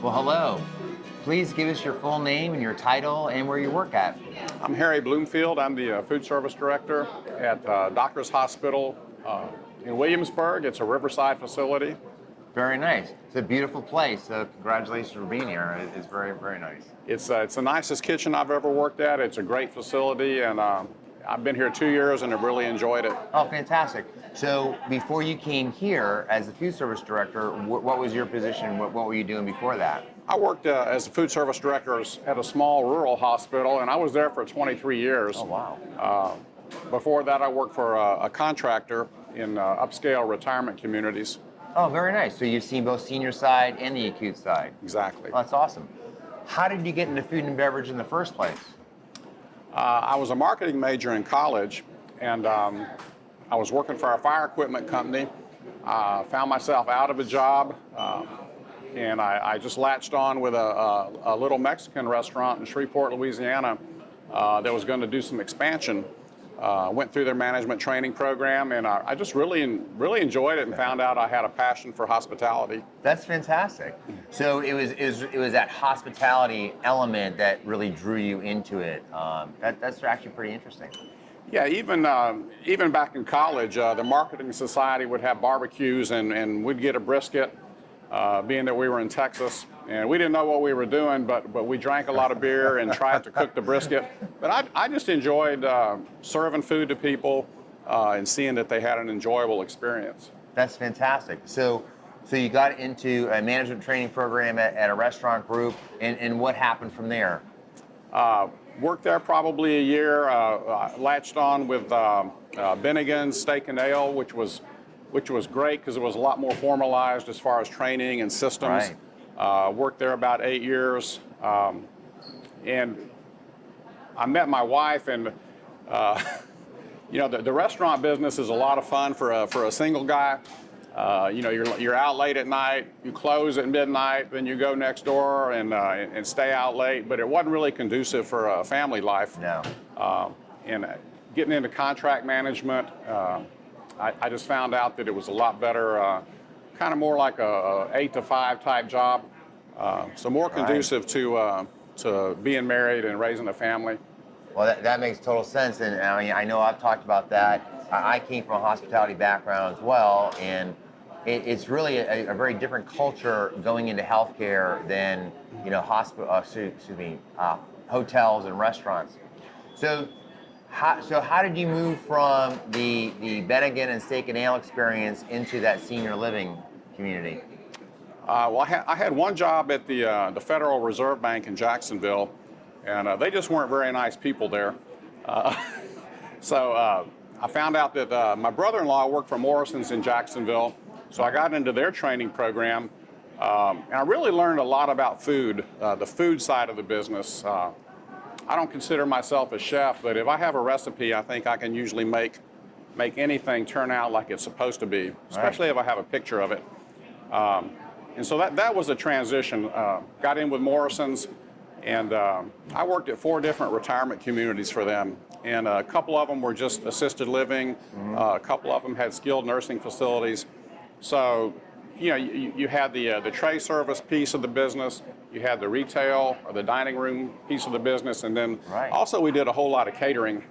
Well, hello. Please give us your full name and your title and where you work at. I'm Harry Bloomfield. I'm the food service director at Doctors Hospital in Williamsburg. It's a Riverside facility. Very nice. It's a beautiful place, so congratulations for being here. It's very, very nice. It's the nicest kitchen I've ever worked at. It's a great facility, and I've been here 2 years and have really enjoyed it. Oh, fantastic. So before you came here as the food service director, what was your position? What were you doing before that? I worked as a food service director at a small rural hospital, and I was there for 23 years. Oh, wow. Before that, I worked for a contractor in upscale retirement communities. Oh, very nice. So you've seen both senior side and the acute side. Exactly. Well, that's awesome. How did you get into food and beverage in the first place? I was a marketing major in college, and I was working for a fire equipment company. Found myself out of a job, and I just latched on with a little Mexican restaurant in Shreveport, Louisiana, that was going to do some expansion. Went through their management training program, and I just really enjoyed it and found out I had a passion for hospitality. That's fantastic. So it was that hospitality element that really drew you into it. That's actually pretty interesting. Yeah, even back in college, the marketing society would have barbecues, and we'd get a brisket, being that we were in Texas. And we didn't know what we were doing, but we drank a lot of beer and tried to cook the brisket. But I just enjoyed serving food to people and seeing that they had an enjoyable experience. That's fantastic. So you got into a management training program at a restaurant group, and what happened from there? Worked there probably a year, latched on with Bennigan's Steak and Ale, which was great because it was a lot more formalized as far as training and systems. Right. Worked there about 8 years, and I met my wife, and the restaurant business is a lot of fun for a single guy. You're out late at night, you close at midnight, then you go next door and stay out late. But it wasn't really conducive for a family life. No. And getting into contract management, I just found out that it was a lot better. Kind of more like a 8 to 5 type job, so more conducive to being married and raising a family. Well, that makes total sense, and I know I've talked about that. I came from a hospitality background as well, and it's really a very different culture going into healthcare than hotels and restaurants. So how did you move from the Bennigan and Steak and Ale experience into that senior living community? Well, I had one job at the Federal Reserve Bank in Jacksonville, and they just weren't very nice people there. So I found out that my brother-in-law worked for Morrison's in Jacksonville, so I got into their training program, and I really learned a lot about food, the food side of the business. I don't consider myself a chef, but if I have a recipe, I think I can usually make anything turn out like it's supposed to be, especially if I have a picture of it. And so that was a transition. Got in with Morrison's, and I worked at 4 different retirement communities for them. And a couple of them were just assisted living. A couple of them had skilled nursing facilities. So, you had the tray service piece of the business. You had the retail or the dining room piece of the business, and then also we did a whole lot of catering.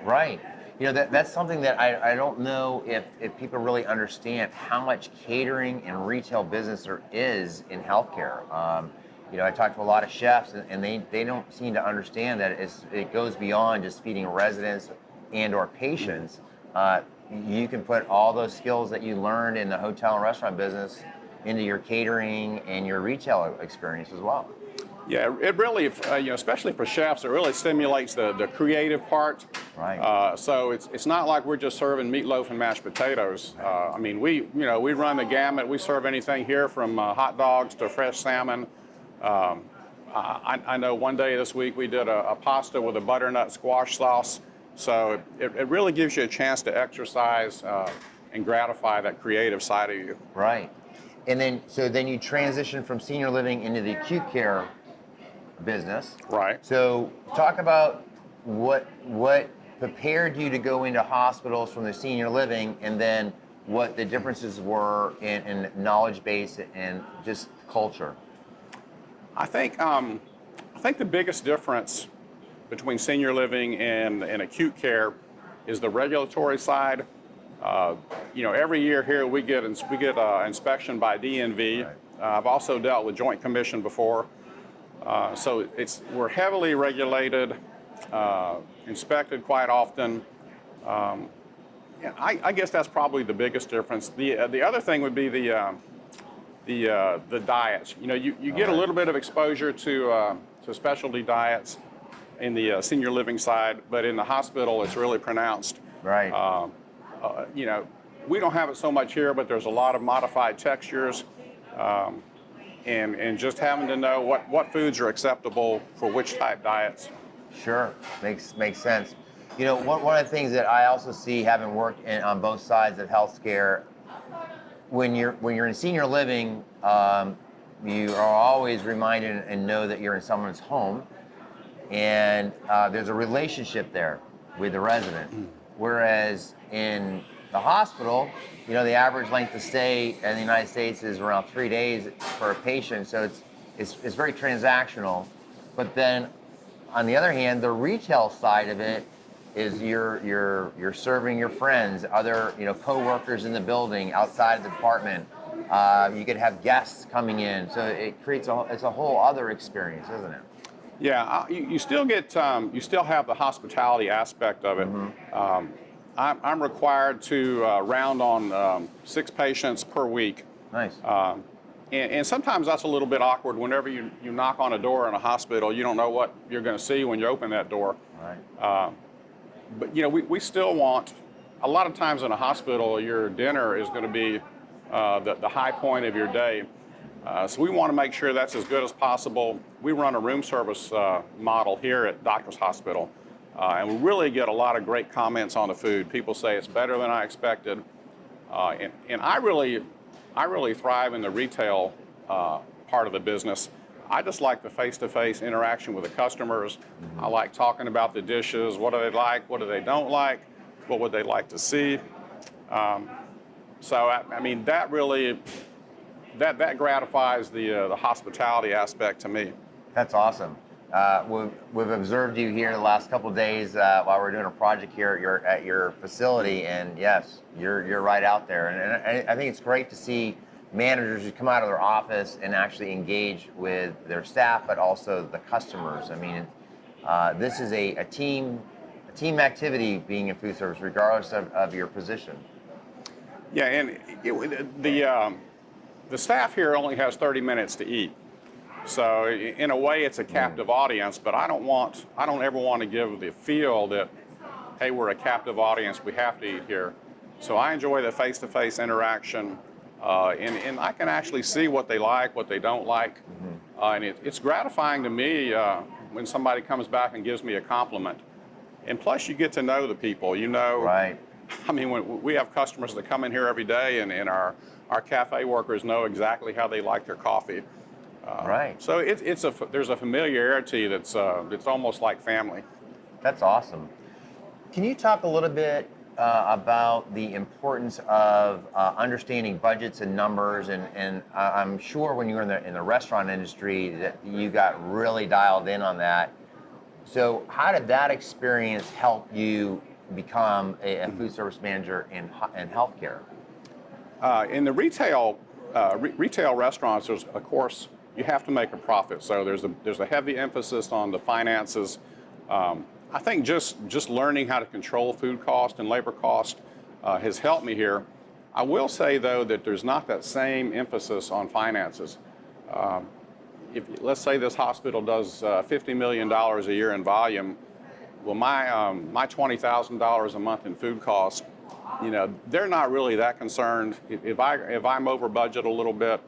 Right. That's something that I don't know if people really understand how much catering and retail business there is in healthcare. I talked to a lot of chefs, and they don't seem to understand that it goes beyond just feeding residents and or patients. You can put all those skills that you learned in the hotel and restaurant business into your catering and your retail experience as well. Yeah, it really, especially for chefs, it really stimulates the creative part. Right. So it's not like we're just serving meatloaf and mashed potatoes. We run the gamut. We serve anything here from hot dogs to fresh salmon. I know one day this week we did a pasta with a butternut squash sauce. So it really gives you a chance to exercise and gratify that creative side of you. Right. And then you transition from senior living into the acute care business. Right. So talk about what prepared you to go into hospitals from the senior living, and then what the differences were in knowledge base and just culture. I think the biggest difference between senior living and acute care is the regulatory side. Every year here we get inspection by DNV. Right. I've also dealt with Joint Commission before, so we're heavily regulated, inspected quite often. Yeah, I guess that's probably the biggest difference. The other thing would be the diets. You get a little bit of exposure to specialty diets in the senior living side, but in the hospital it's really pronounced. Right. We don't have it so much here, but there's a lot of modified textures, and just having to know what foods are acceptable for which type diets. Sure, makes sense. One of the things that I also see, having worked on both sides of healthcare, when you're in senior living, you are always reminded and know that you're in someone's home, and there's a relationship there with the resident. Whereas in the hospital, the average length of stay in the United States is around 3 days for a patient, so it's very transactional. But then, on the other hand, the retail side of it is you're serving your friends, other co-workers in the building, outside the department. You could have guests coming in, so it creates it's a whole other experience, isn't it? Yeah, you still have the hospitality aspect of it. Mm-hmm. I'm required to round on 6 patients per week. Nice. And sometimes that's a little bit awkward. Whenever you knock on a door in a hospital, you don't know what you're going to see when you open that door. Right. But we still want, a lot of times in a hospital, your dinner is going to be the high point of your day. So we want to make sure that's as good as possible. We run a room service model here at Doctors Hospital, and we really get a lot of great comments on the food. People say it's better than I expected, and I really thrive in the retail part of the business. I just like the face-to-face interaction with the customers. Mm-hmm. I like talking about the dishes. What do they like? What do they don't like? What would they like to see? So I mean, that really that gratifies the hospitality aspect to me. That's awesome. We've observed you here the last couple of days while we're doing a project here at your facility, and yes, you're right out there. And I think it's great to see managers who come out of their office and actually engage with their staff, but also the customers. I mean, this is a team activity being in food service, regardless of your position. Yeah, and the staff here only has 30 minutes to eat. So in a way, it's a captive audience, but I don't ever want to give the feel that, hey, we're a captive audience, we have to eat here. So I enjoy the face-to-face interaction, and I can actually see what they like, what they don't like. Mm-hmm. And it's gratifying to me when somebody comes back and gives me a compliment. And plus, you get to know the people, Right. I mean, when we have customers that come in here every day, and our cafe workers know exactly how they like their coffee. Right. So there's a familiarity that's almost like family. That's awesome. Can you talk a little bit about the importance of understanding budgets and numbers? And I'm sure when you were in the restaurant industry that you got really dialed in on that. So how did that experience help you become a food service manager in healthcare? In the retail restaurants, there's, of course, you have to make a profit. So there's a heavy emphasis on the finances. I think just learning how to control food cost and labor cost has helped me here. I will say, though, that there's not that same emphasis on finances. Let's say this hospital does $50 million a year in volume. Well, my $20,000 a month in food costs, they're not really that concerned. If I'm over budget a little bit,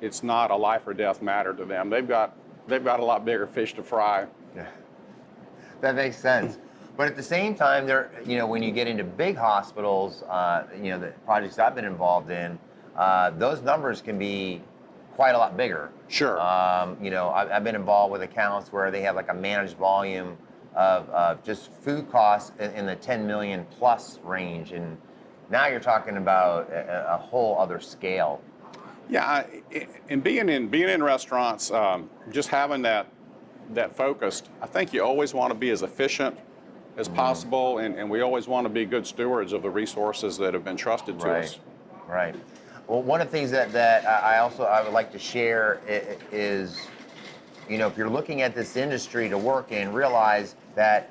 it's not a life or death matter to them. They've got a lot bigger fish to fry. Yeah, that makes sense. But at the same time, when you get into big hospitals, the projects I've been involved in, those numbers can be quite a lot bigger. Sure. I've been involved with accounts where they have like a managed volume of just food costs in the 10 million plus range, and now you're talking about a whole other scale. Yeah, and being in restaurants, just having that focused, I think you always want to be as efficient as possible, and we always want to be good stewards of the resources that have been trusted to us. Right. Well, one of the things that I would like to share is, if you're looking at this industry to work in, realize that,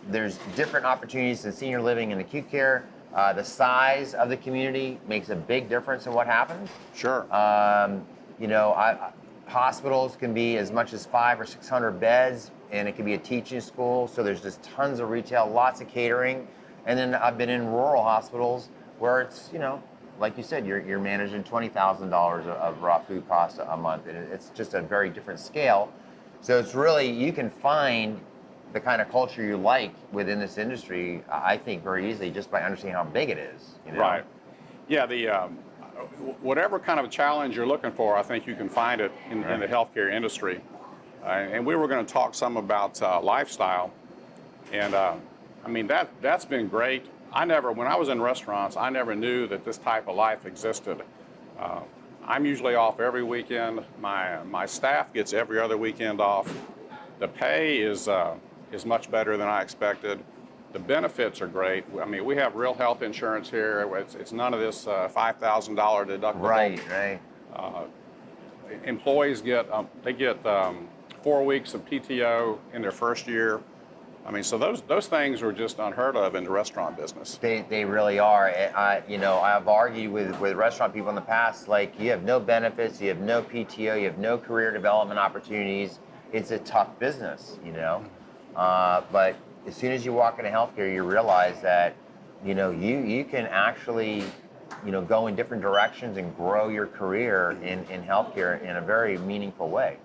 there's different opportunities in senior living and acute care. The size of the community makes a big difference in what happens. Sure. Hospitals can be as much as 500 or 600 beds, and it can be a teaching school. So there's just tons of retail, lots of catering. And then I've been in rural hospitals where it's, like you said, you're managing $20,000 of raw food costs a month, and it's just a very different scale. So it's really, you can find the kind of culture you like within this industry, I think, very easily just by understanding how big it is. Right. Yeah, whatever kind of challenge you're looking for, I think you can find it in the healthcare industry. And we were going to talk some about lifestyle, and that's been great. When I was in restaurants, I never knew that this type of life existed. I'm usually off every weekend. My staff gets every other weekend off. The pay is much better than I expected. The benefits are great. We have real health insurance here. It's none of this $5,000 deductible. Right. Employees get 4 weeks of PTO in their first year. So those things are just unheard of in the restaurant business. They really are. I've argued with restaurant people in the past, like, you have no benefits, you have no PTO, you have no career development opportunities. It's a tough business, but as soon as you walk into healthcare, you realize that, you can actually, go in different directions and grow your career in healthcare in a very meaningful way.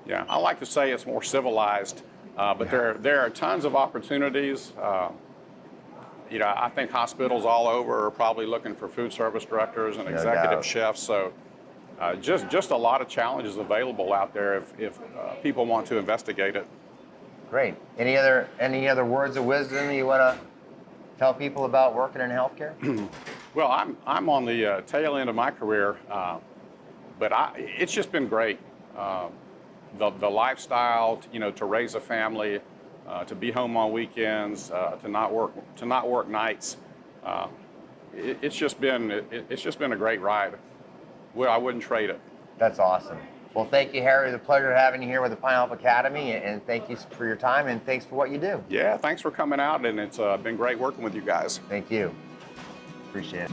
Yeah, I like to say it's more civilized, but there are tons of opportunities. I think hospitals all over are probably looking for food service directors and executive chefs. So just a lot of challenges available out there if people want to investigate it. Great. Any other words of wisdom you want to tell people about working in healthcare? Well, I'm on the tail end of my career, but it's just been great. The lifestyle, to raise a family, to be home on weekends, to not work nights. It's just been a great ride. Well, I wouldn't trade it. That's awesome. Well, thank you, Harry. It's a pleasure having you here with the Pineapple Academy, and thank you for your time, and thanks for what you do. Yeah, thanks for coming out, and it's been great working with you guys. Thank you. Appreciate it.